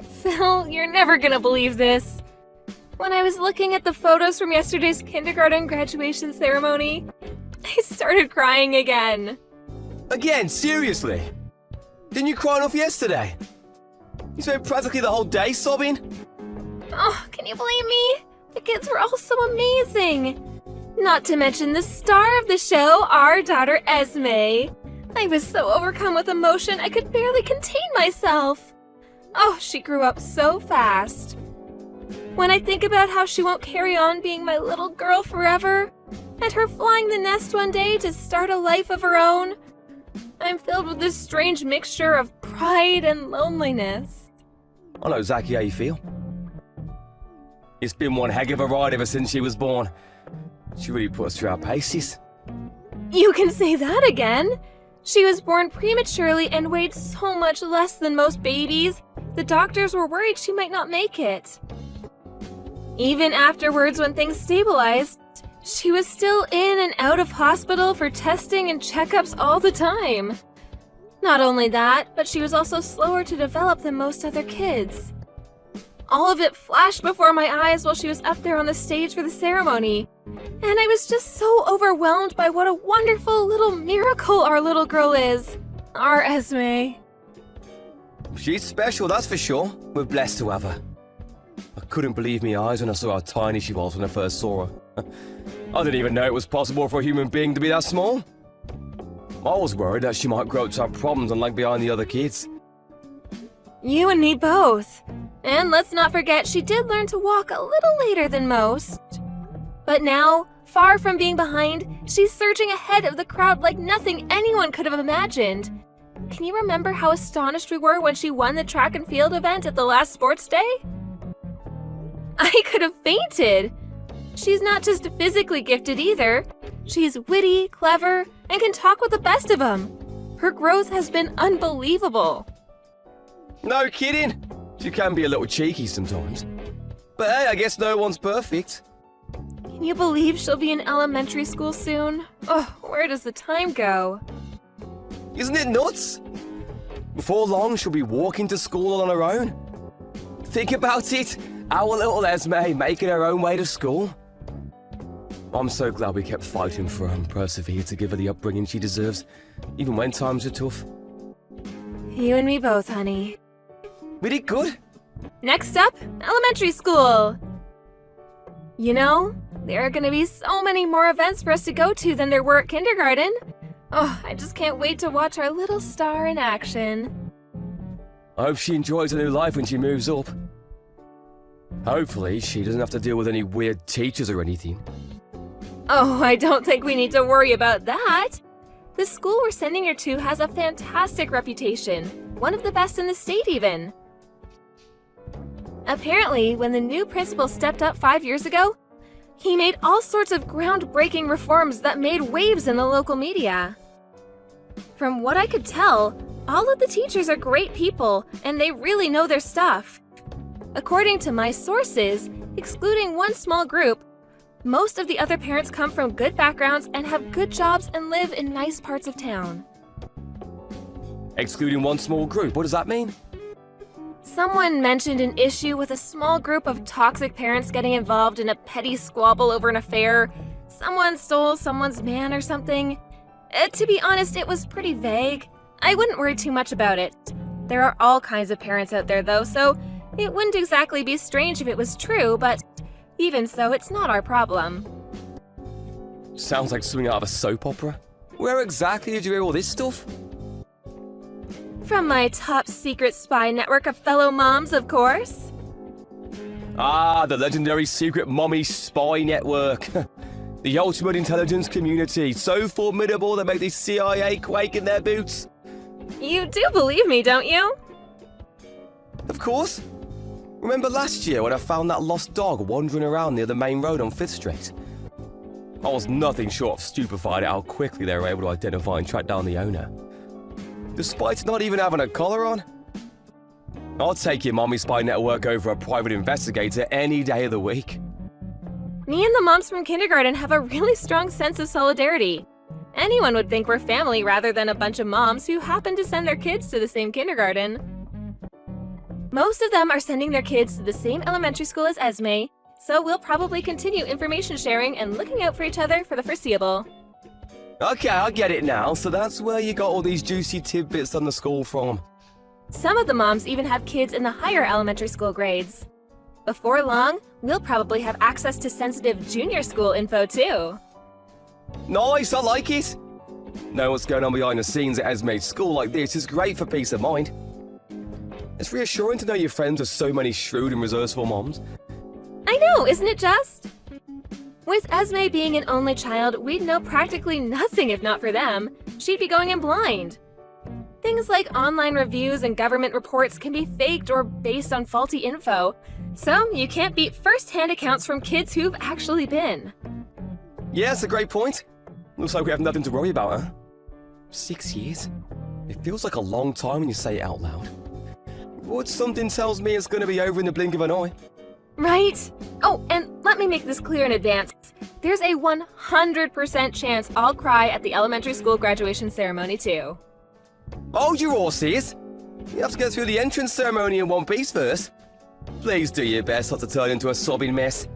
Phil, you're never gonna believe this. When I was looking at the photos from yesterday's kindergarten graduation ceremony, I started crying again. Again, seriously? Didn't you cry enough yesterday? You spent practically the whole day sobbing? Oh, can you blame me? The kids were all so amazing. Not to mention the star of the show, our daughter Esme. I was so overcome with emotion I could barely contain myself. Oh, she grew up so fast. When I think about how she won't carry on being my little girl forever, and her flying the nest one day to start a life of her own, I'm filled with this strange mixture of pride and loneliness. I know exactly how you feel. It's been one heck of a ride ever since she was born. She really put us through our paces. You can say that again. She was born prematurely and weighed so much less than most babies. The doctors were worried she might not make it. Even afterwards, when things stabilized, she was still in and out of hospital for testing and checkups all the time. Not only that, but she was also slower to develop than most other kids. All of it flashed before my eyes while she was up there on the stage for the ceremony, and I was just so overwhelmed by what a wonderful little miracle our little girl is. Our Esme. She's special, that's for sure. We're blessed to have her. I couldn't believe my eyes when I saw how tiny she was when I first saw her. I didn't even know it was possible for a human being to be that small. I was worried that she might grow up to have problems and lag behind the other kids. You and me both. And let's not forget she did learn to walk a little later than most. But now, far from being behind, she's surging ahead of the crowd like nothing anyone could have imagined. Can you remember how astonished we were when she won the track and field event at the last sports day? I could have fainted. She's not just physically gifted either. She's witty, clever, and can talk with the best of them. Her growth has been unbelievable. No kidding. She can be a little cheeky sometimes. But hey, I guess no one's perfect. Can you believe she'll be in elementary school soon? Oh, where does the time go? Isn't it nuts? Before long, she'll be walking to school on her own. Think about it. Our little Esme making her own way to school. I'm so glad we kept fighting for her and persevered to give her the upbringing she deserves, even when times are tough. You and me both, honey. We did good. Next up, elementary school. You know, there are going to be so many more events for us to go to than there were at kindergarten. Oh, I just can't wait to watch our little star in action. I hope she enjoys her new life when she moves up. Hopefully, she doesn't have to deal with any weird teachers or anything. Oh, I don't think we need to worry about that. The school we're sending her to has a fantastic reputation, one of the best in the state even. Apparently, when the new principal stepped up 5 years ago, he made all sorts of groundbreaking reforms that made waves in the local media. From what I could tell, all of the teachers are great people and they really know their stuff. According to my sources, excluding one small group, most of the other parents come from good backgrounds and have good jobs and live in nice parts of town. Excluding one small group, what does that mean? Someone mentioned an issue with a small group of toxic parents getting involved in a petty squabble over an affair. Someone stole someone's man or something. To be honest, it was pretty vague. I wouldn't worry too much about it. There are all kinds of parents out there though, so it wouldn't exactly be strange if it was true, but even so, it's not our problem. Sounds like something out of a soap opera. Where exactly did you hear all this stuff? From my top secret spy network of fellow moms, of course. Ah, the legendary secret mommy spy network. The ultimate intelligence community, so formidable they make the CIA quake in their boots. You do believe me, don't you? Of course. Remember last year when I found that lost dog wandering around near the main road on 5th Street? I was nothing short of stupefied at how quickly they were able to identify and track down the owner. Despite not even having a collar on. I'll take your mommy spy network over a private investigator any day of the week. Me and the moms from kindergarten have a really strong sense of solidarity. Anyone would think we're family rather than a bunch of moms who happen to send their kids to the same kindergarten. Most of them are sending their kids to the same elementary school as Esme, so we'll probably continue information sharing and looking out for each other for the foreseeable. Okay, I get it now. So that's where you got all these juicy tidbits on the school from. Some of the moms even have kids in the higher elementary school grades. Before long, we'll probably have access to sensitive junior school info too. Nice, I like it. Knowing what's going on behind the scenes at Esme's school like this is great for peace of mind. It's reassuring to know your friends are so many shrewd and resourceful moms. I know, isn't it just? With Esme being an only child, we'd know practically nothing if not for them. She'd be going in blind. Things like online reviews and government reports can be faked or based on faulty info, so you can't beat first-hand accounts from kids who've actually been. Yeah, that's a great point. Looks like we have nothing to worry about, huh? 6 years? It feels like a long time when you say it out loud. But something tells me it's going to be over in the blink of an eye. Right? Oh, and let me make this clear in advance. There's a 100% chance I'll cry at the elementary school graduation ceremony too. Hold your horses! You have to go through the entrance ceremony in one piece first. Please do your best not to turn into a sobbing mess.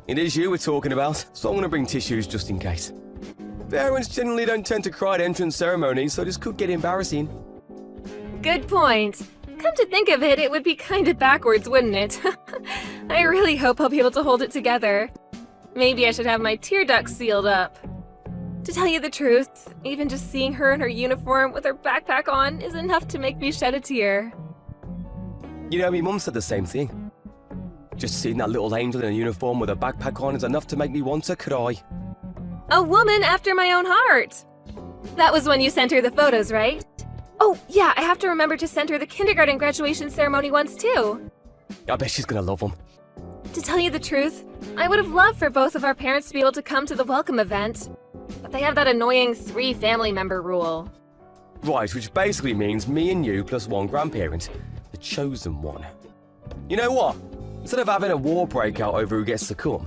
It is you we're talking about, so I'm going to bring tissues just in case. Parents generally don't tend to cry at entrance ceremonies, so this could get embarrassing. Good point. Come to think of it, it would be kinda backwards, wouldn't it? I really hope I'll be able to hold it together. Maybe I should have my tear ducts sealed up. To tell you the truth, even just seeing her in her uniform with her backpack on is enough to make me shed a tear. You know, my mum said the same thing. Just seeing that little angel in a uniform with a backpack on is enough to make me want to cry. A woman after my own heart! That was when you sent her the photos, right? Oh, yeah, I have to remember to send her the kindergarten graduation ceremony ones too. I bet she's gonna love them. To tell you the truth, I would have loved for both of our parents to be able to come to the welcome event. But they have that annoying 3 family member rule. Right, which basically means me and you plus one grandparent. The chosen one. You know what? Instead of having a war break out over who gets to come,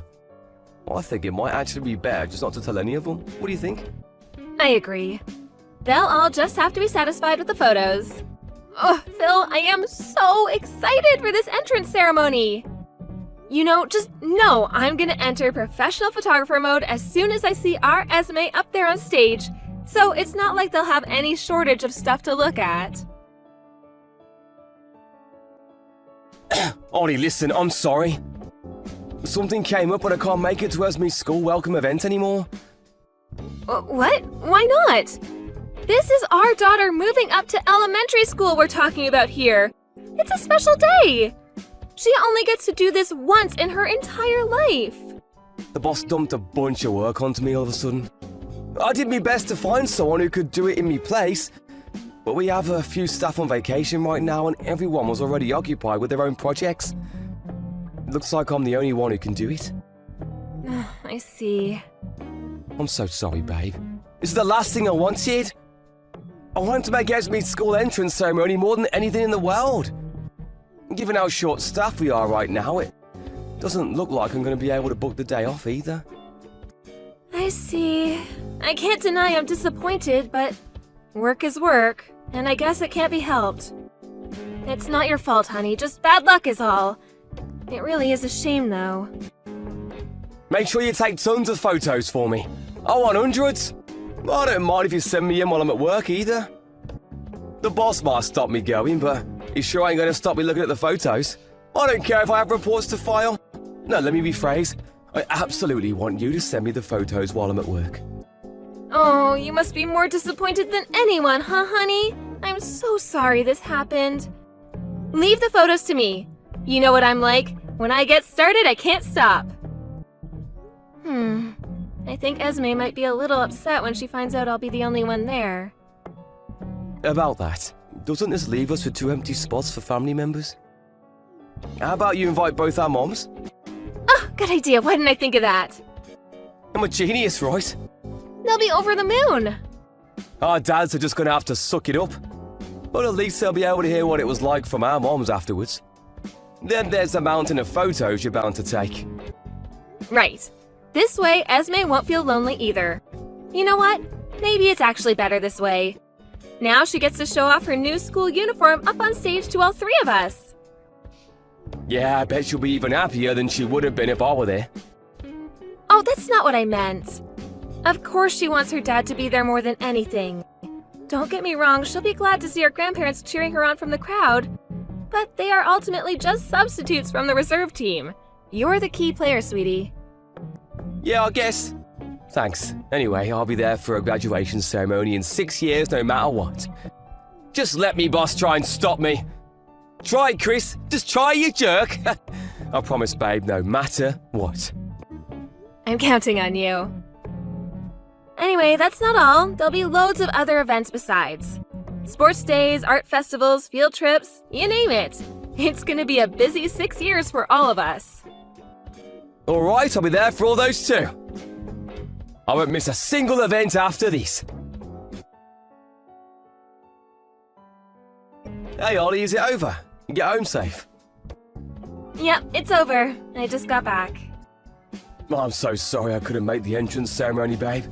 well, I think it might actually be better just not to tell any of them. What do you think? I agree. They'll all just have to be satisfied with the photos. Oh, Phil, I am so excited for this entrance ceremony! You know, just know I'm gonna enter professional photographer mode as soon as I see our Esme up there on stage, so it's not like they'll have any shortage of stuff to look at. Ollie, listen, I'm sorry. Something came up and I can't make it to Esme's school welcome event anymore. What? Why not? This is our daughter moving up to elementary school we're talking about here. It's a special day. She only gets to do this once in her entire life. The boss dumped a bunch of work onto me all of a sudden. I did my best to find someone who could do it in my place, but we have a few staff on vacation right now and everyone was already occupied with their own projects. It looks like I'm the only one who can do it. I see. I'm so sorry, babe. This is the last thing I wanted. I wanted to make Esme's school entrance ceremony more than anything in the world. Given how short-staffed we are right now, it doesn't look like I'm going to be able to book the day off either. I see. I can't deny I'm disappointed, but work is work, and I guess it can't be helped. It's not your fault, honey, just bad luck is all. It really is a shame, though. Make sure you take tons of photos for me. I want hundreds. I don't mind if you send me in while I'm at work either. The boss might stop me going, but he sure ain't going to stop me looking at the photos. I don't care if I have reports to file. No, let me rephrase. I absolutely want you to send me the photos while I'm at work. Oh, you must be more disappointed than anyone, huh, honey? I'm so sorry this happened. Leave the photos to me. You know what I'm like. When I get started, I can't stop. I think Esme might be a little upset when she finds out I'll be the only one there. About that, doesn't this leave us with 2 empty spots for family members? How about you invite both our moms? Oh, good idea. Why didn't I think of that? I'm a genius, right? They'll be over the moon. Our dads are just going to have to suck it up. But at least they'll be able to hear what it was like from our moms afterwards. Then there's the mountain of photos you're bound to take. Right. This way, Esme won't feel lonely either. You know what? Maybe it's actually better this way. Now she gets to show off her new school uniform up on stage to all three of us. Yeah, I bet she'll be even happier than she would have been if I were there. Oh, that's not what I meant. Of course she wants her dad to be there more than anything. Don't get me wrong, she'll be glad to see her grandparents cheering her on from the crowd. But they are ultimately just substitutes from the reserve team. You're the key player, sweetie. Yeah, I guess. Thanks. Anyway, I'll be there for a graduation ceremony in 6 years no matter what. Just let me, boss, try and stop me. Try it, Chris. Just try, you jerk. I promise, babe, no matter what. I'm counting on you. Anyway, that's not all. There'll be loads of other events besides. Sports days, art festivals, field trips, you name it. It's gonna be a busy 6 years for all of us. All right, I'll be there for all those too. I won't miss a single event after this. Hey, Ollie, is it over? You get home safe? Yep, it's over. I just got back. I'm so sorry I couldn't make the entrance ceremony, babe.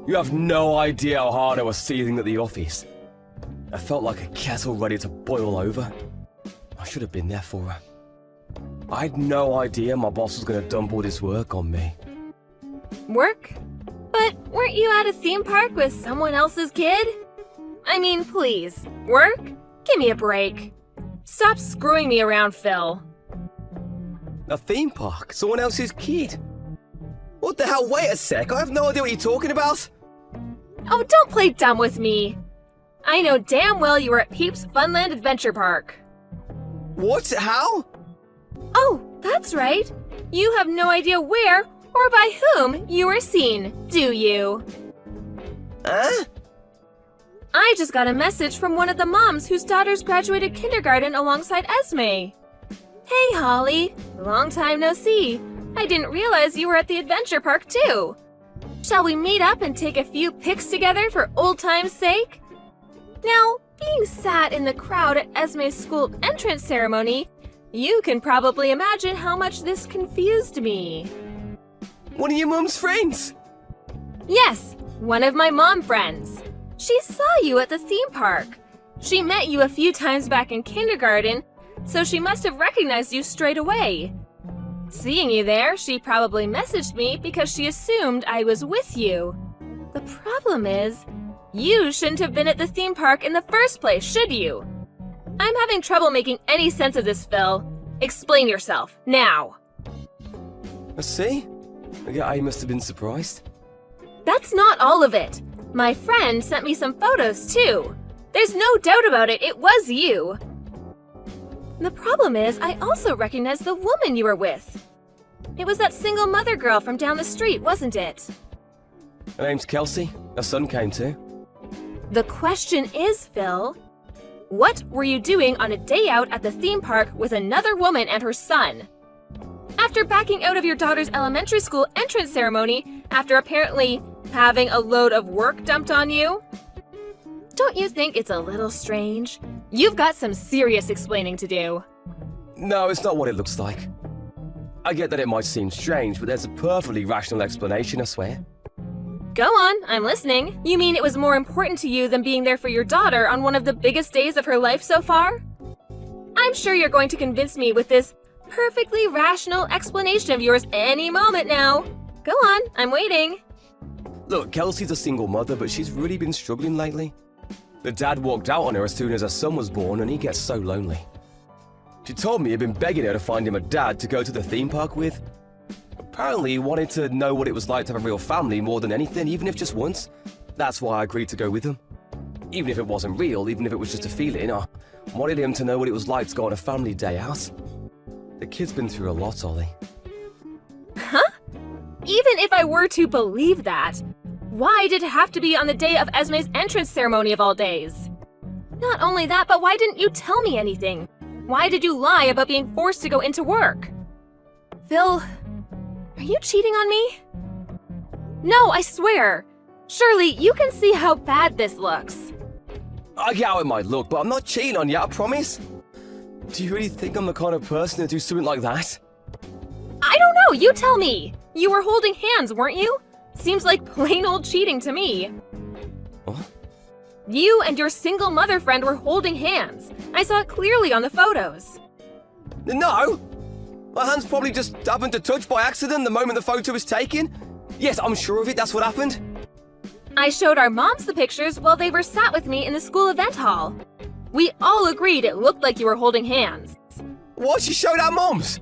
You have no idea how hard I was seething at the office. I felt like a kettle ready to boil over. I should have been there for her. I had no idea my boss was going to dump all this work on me. Work? But weren't you at a theme park with someone else's kid? I mean, please. Work? Give me a break. Stop screwing me around, Phil. A theme park? Someone else's kid? What the hell? Wait a sec. I have no idea what you're talking about. Oh, don't play dumb with me. I know damn well you were at Peeps Funland Adventure Park. What? How? Oh, that's right. You have no idea where or by whom you were seen, do you? Huh? I just got a message from one of the moms whose daughters graduated kindergarten alongside Esme. Hey, Holly. Long time no see. I didn't realize you were at the adventure park, too. Shall we meet up and take a few pics together for old time's sake? Now, being sat in the crowd at Esme's school entrance ceremony, you can probably imagine how much this confused me. One of your mum's friends? Yes, one of my mom friends. She saw you at the theme park. She met you a few times back in kindergarten, so she must have recognized you straight away. Seeing you there, she probably messaged me because she assumed I was with you. The problem is, you shouldn't have been at the theme park in the first place, should you? I'm having trouble making any sense of this, Phil. Explain yourself, now. I see. I must have been surprised. That's not all of it. My friend sent me some photos, too. There's no doubt about it, it was you. The problem is, I also recognize the woman you were with. It was that single mother girl from down the street, wasn't it? Her name's Kelsey. Her son came too. The question is, Phil, what were you doing on a day out at the theme park with another woman and her son? After backing out of your daughter's elementary school entrance ceremony, after apparently having a load of work dumped on you? Don't you think it's a little strange? You've got some serious explaining to do. No, it's not what it looks like. I get that it might seem strange, but there's a perfectly rational explanation, I swear. Go on, I'm listening. You mean it was more important to you than being there for your daughter on one of the biggest days of her life so far? I'm sure you're going to convince me with this perfectly rational explanation of yours any moment now. Go on, I'm waiting. Look, Kelsey's a single mother, but she's really been struggling lately. The dad walked out on her as soon as her son was born, and he gets so lonely. She told me he'd been begging her to find him a dad to go to the theme park with. Apparently, he wanted to know what it was like to have a real family more than anything, even if just once. That's why I agreed to go with him. Even if it wasn't real, even if it was just a feeling, I wanted him to know what it was like to go on a family day out. The kid's been through a lot, Ollie. Huh? Even if I were to believe that, why did it have to be on the day of Esme's entrance ceremony of all days? Not only that, but why didn't you tell me anything? Why did you lie about being forced to go into work? Phil, are you cheating on me? No, I swear. Surely you can see how bad this looks. I get how it might look, but I'm not cheating on you, I promise. Do you really think I'm the kind of person to do something like that? I don't know, you tell me. You were holding hands, weren't you? Seems like plain old cheating to me. What? You and your single mother friend were holding hands. I saw it clearly on the photos. No! My hands probably just happened to touch by accident the moment the photo was taken. Yes, I'm sure of it, that's what happened. I showed our moms the pictures while they were sat with me in the school event hall. We all agreed it looked like you were holding hands. What? You showed our moms?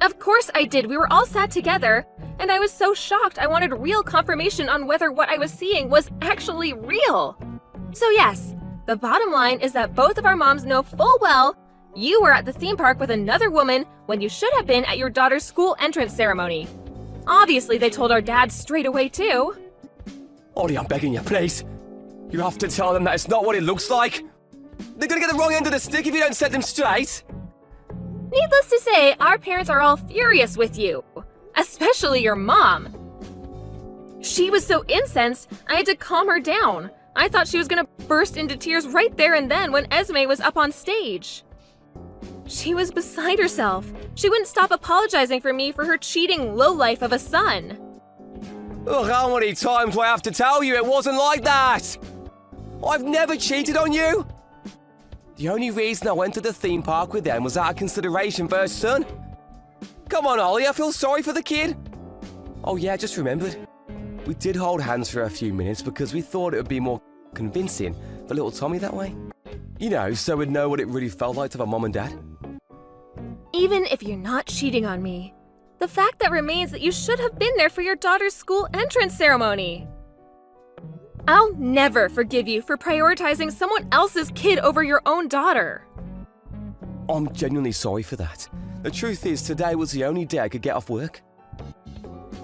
Of course I did. We were all sat together, and I was so shocked I wanted real confirmation on whether what I was seeing was actually real. So yes, the bottom line is that both of our moms know full well you were at the theme park with another woman when you should have been at your daughter's school entrance ceremony. Obviously, they told our dad straight away too. Ollie, I'm begging you, please. You have to tell them that it's not what it looks like. They're gonna get the wrong end of the stick if you don't set them straight. Needless to say, our parents are all furious with you. Especially your mom. She was so incensed, I had to calm her down. I thought she was gonna burst into tears right there and then when Esme was up on stage. She was beside herself. She wouldn't stop apologizing for me for her cheating lowlife of a son. Ugh, how many times do I have to tell you it wasn't like that? I've never cheated on you. The only reason I went to the theme park with them was out of consideration for her son. Come on, Ollie, I feel sorry for the kid. Oh yeah, just remembered. We did hold hands for a few minutes because we thought it would be more convincing for little Tommy that way. You know, so we'd know what it really felt like to have a mom and dad. Even if you're not cheating on me, the fact that remains that you should have been there for your daughter's school entrance ceremony. I'll never forgive you for prioritizing someone else's kid over your own daughter. I'm genuinely sorry for that. The truth is, today was the only day I could get off work.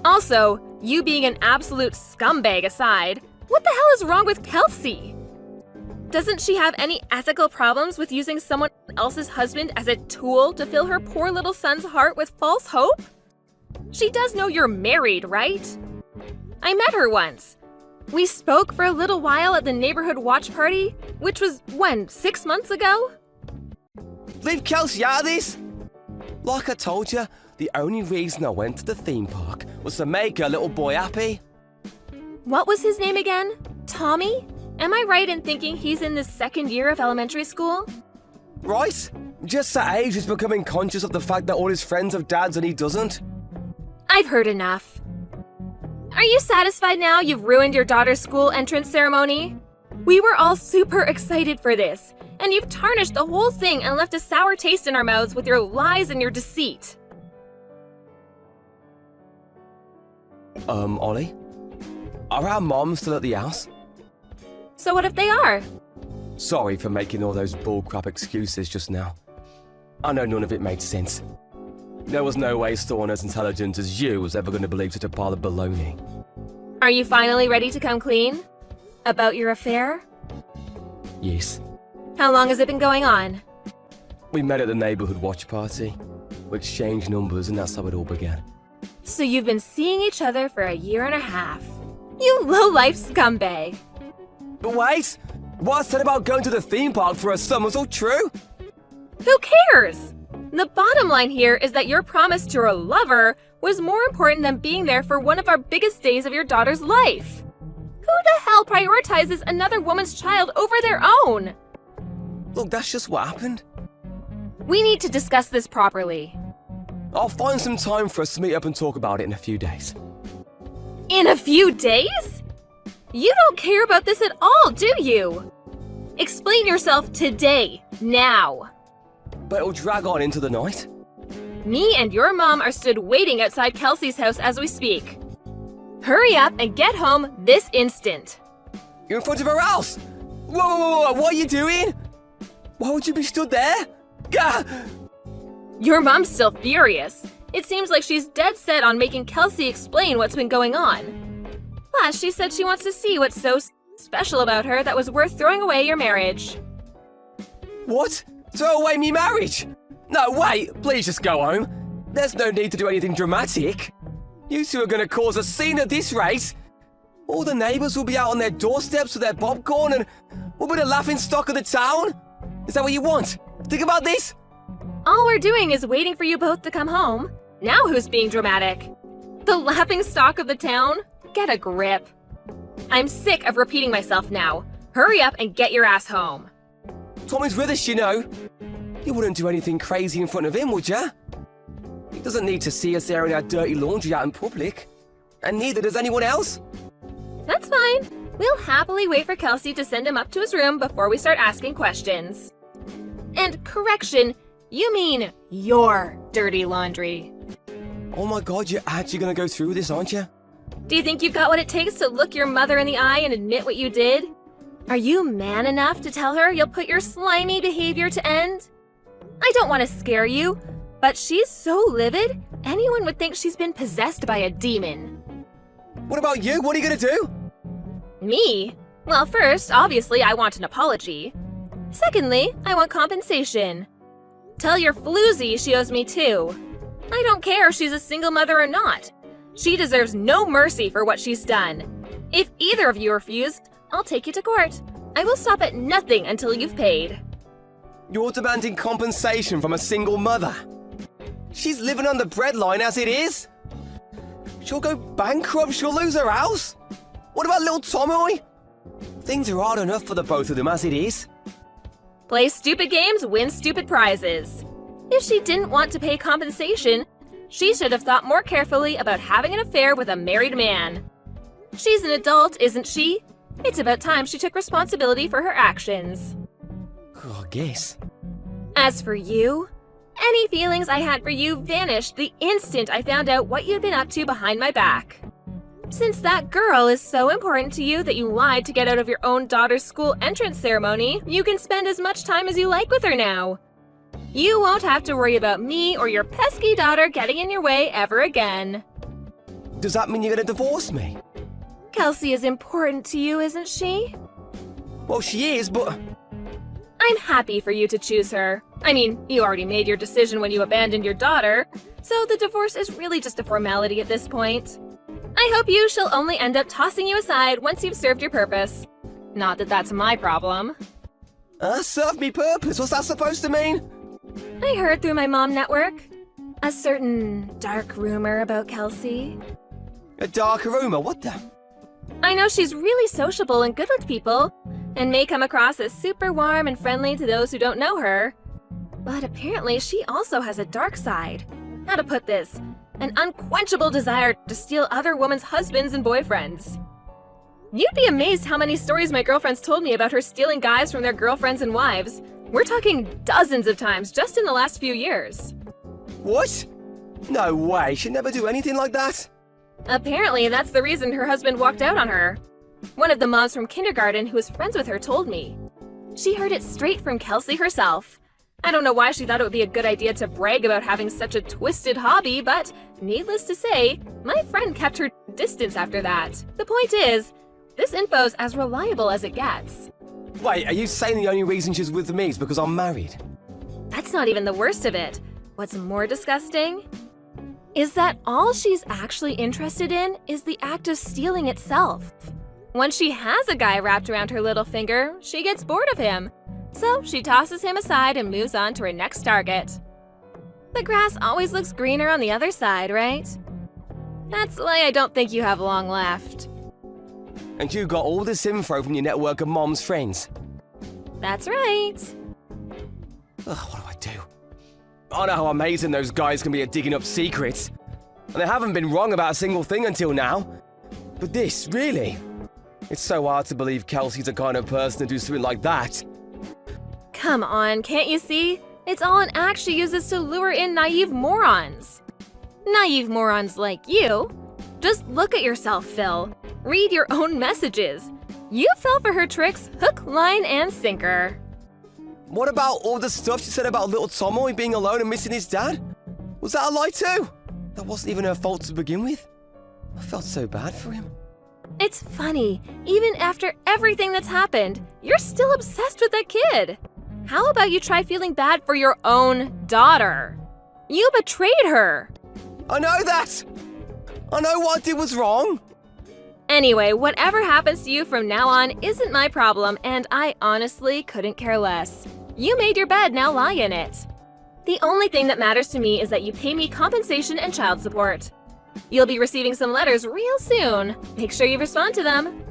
Also, you being an absolute scumbag aside, what the hell is wrong with Kelsey? Doesn't she have any ethical problems with using someone else's husband as a tool to fill her poor little son's heart with false hope? She does know you're married, right? I met her once. We spoke for a little while at the neighborhood watch party, which was, when, 6 months ago? Leave Kelsey out of this! Like I told you, the only reason I went to the theme park was to make a little boy happy. What was his name again? Tommy? Am I right in thinking he's in the second year of elementary school? Right? Just that age he's becoming conscious of the fact that all his friends have dads and he doesn't. I've heard enough. Are you satisfied now you've ruined your daughter's school entrance ceremony? We were all super excited for this, and you've tarnished the whole thing and left a sour taste in our mouths with your lies and your deceit. Ollie? Are our moms still at the house? So what if they are? Sorry for making all those bullcrap excuses just now. I know none of it made sense. There was no way someone as intelligent as you was ever going to believe such a pile of baloney. Are you finally ready to come clean? About your affair? Yes. How long has it been going on? We met at the neighborhood watch party. We exchanged numbers and that's how it all began. So you've been seeing each other for a year and a half. You low-life scumbag. But wait! What I said about going to the theme park for a son was all true? Who cares? The bottom line here is that your promise to your lover was more important than being there for one of our biggest days of your daughter's life. Who the hell prioritizes another woman's child over their own? Look, that's just what happened. We need to discuss this properly. I'll find some time for us to meet up and talk about it in a few days. In a few days? You don't care about this at all, do you? Explain yourself today, now. But it'll drag on into the night. Me and your mom are stood waiting outside Kelsey's house as we speak. Hurry up and get home this instant. You're in front of her house! Whoa, what are you doing? Why would you be stood there? Gah! Your mom's still furious. It seems like she's dead set on making Kelsey explain what's been going on. Plus, she said she wants to see what's so special about her that was worth throwing away your marriage. What? Throw away me marriage? No, wait, please just go home. There's no need to do anything dramatic. You two are going to cause a scene at this rate. All the neighbours will be out on their doorsteps with their popcorn and we'll be the laughing stock of the town. Is that what you want? Think about this. All we're doing is waiting for you both to come home. Now who's being dramatic? The laughing stock of the town? Get a grip. I'm sick of repeating myself now. Hurry up and get your ass home. Tommy's with us, you know. You wouldn't do anything crazy in front of him, would ya? He doesn't need to see us airing our dirty laundry out in public. And neither does anyone else. That's fine. We'll happily wait for Kelsey to send him up to his room before we start asking questions. And correction, you mean your dirty laundry. Oh my god, you're actually gonna go through with this, aren't you? Do you think you've got what it takes to look your mother in the eye and admit what you did? Are you man enough to tell her you'll put your slimy behavior to end? I don't want to scare you, but she's so livid, anyone would think she's been possessed by a demon. What about you? What are you gonna do? Me? Well, first, obviously, I want an apology. Secondly, I want compensation. Tell your floozy she owes me too. I don't care if she's a single mother or not. She deserves no mercy for what she's done. If either of you refuse, I'll take you to court. I will stop at nothing until you've paid. You're demanding compensation from a single mother. She's living on the breadline as it is. She'll go bankrupt, she'll lose her house. What about little Tommy? Things are hard enough for the both of them as it is. Play stupid games, win stupid prizes. If she didn't want to pay compensation, she should have thought more carefully about having an affair with a married man. She's an adult, isn't she? It's about time she took responsibility for her actions. Oh, I guess. As for you, any feelings I had for you vanished the instant I found out what you'd been up to behind my back. Since that girl is so important to you that you lied to get out of your own daughter's school entrance ceremony, you can spend as much time as you like with her now. You won't have to worry about me or your pesky daughter getting in your way ever again. Does that mean you're gonna divorce me? Kelsey is important to you, isn't she? Well, she is, but... I'm happy for you to choose her. I mean, you already made your decision when you abandoned your daughter, so the divorce is really just a formality at this point. I hope you she'll only end up tossing you aside once you've served your purpose. Not that that's my problem. Serve me purpose? What's that supposed to mean? I heard through my mom network a certain dark rumor about Kelsey. A dark rumor? What the... I know she's really sociable and good with people, and may come across as super warm and friendly to those who don't know her. But apparently she also has a dark side. How to put this? An unquenchable desire to steal other women's husbands and boyfriends. You'd be amazed how many stories my girlfriends told me about her stealing guys from their girlfriends and wives. We're talking dozens of times just in the last few years. What? No way, she'd never do anything like that. Apparently, that's the reason her husband walked out on her. One of the moms from kindergarten who was friends with her told me. She heard it straight from Kelsey herself. I don't know why she thought it would be a good idea to brag about having such a twisted hobby, but needless to say, my friend kept her distance after that. The point is, this info's as reliable as it gets. Wait, are you saying the only reason she's with me is because I'm married? That's not even the worst of it. What's more disgusting is that all she's actually interested in is the act of stealing itself. Once she has a guy wrapped around her little finger, she gets bored of him. So she tosses him aside and moves on to her next target. The grass always looks greener on the other side, right? That's why I don't think you have long left. And you got all this info from your network of mom's friends? That's right. Ugh, what do I do? I know how amazing those guys can be at digging up secrets. And they haven't been wrong about a single thing until now. But this, really? It's so hard to believe Kelsey's the kind of person to do something like that. Come on, can't you see? It's all an act she uses to lure in naive morons. Naive morons like you. Just look at yourself, Phil. Read your own messages. You fell for her tricks, hook, line, and sinker. What about all the stuff she said about little Tommy being alone and missing his dad? Was that a lie too? That wasn't even her fault to begin with. I felt so bad for him. It's funny, even after everything that's happened, you're still obsessed with that kid. How about you try feeling bad for your own daughter? You betrayed her. I know that! I know what I did was wrong. Anyway, whatever happens to you from now on isn't my problem, and I honestly couldn't care less. You made your bed, now lie in it. The only thing that matters to me is that you pay me compensation and child support. You'll be receiving some letters real soon. Make sure you respond to them.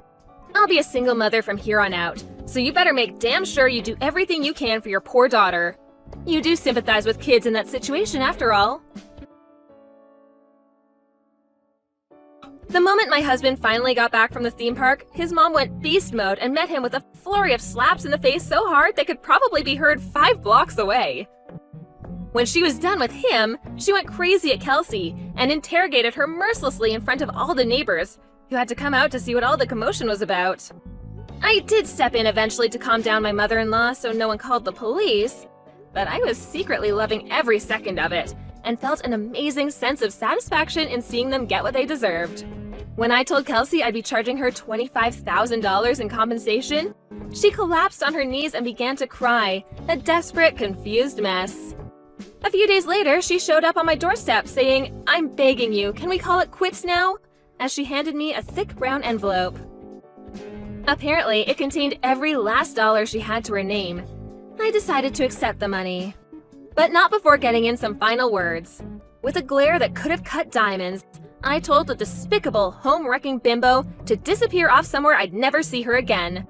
I'll be a single mother from here on out, so you better make damn sure you do everything you can for your poor daughter. You do sympathize with kids in that situation after all. The moment my husband finally got back from the theme park, his mom went beast mode and met him with a flurry of slaps in the face so hard they could probably be heard 5 blocks away. When she was done with him, she went crazy at Kelsey and interrogated her mercilessly in front of all the neighbors, who had to come out to see what all the commotion was about. I did step in eventually to calm down my mother-in-law so no one called the police, but I was secretly loving every second of it and felt an amazing sense of satisfaction in seeing them get what they deserved. When I told Kelsey I'd be charging her $25,000 in compensation, she collapsed on her knees and began to cry, a desperate, confused mess. A few days later, she showed up on my doorstep saying, "I'm begging you, can we call it quits now?" as she handed me a thick brown envelope. Apparently, it contained every last dollar she had to her name. I decided to accept the money. But not before getting in some final words. With a glare that could have cut diamonds, I told the despicable, home-wrecking bimbo to disappear off somewhere I'd never see her again.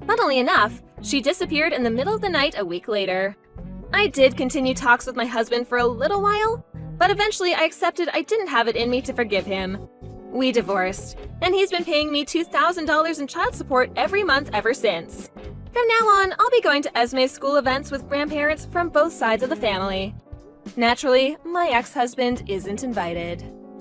Funnily enough, she disappeared in the middle of the night a week later. I did continue talks with my husband for a little while, but eventually I accepted I didn't have it in me to forgive him. We divorced, and he's been paying me $2,000 in child support every month ever since. From now on, I'll be going to Esme's school events with grandparents from both sides of the family. Naturally, my ex-husband isn't invited.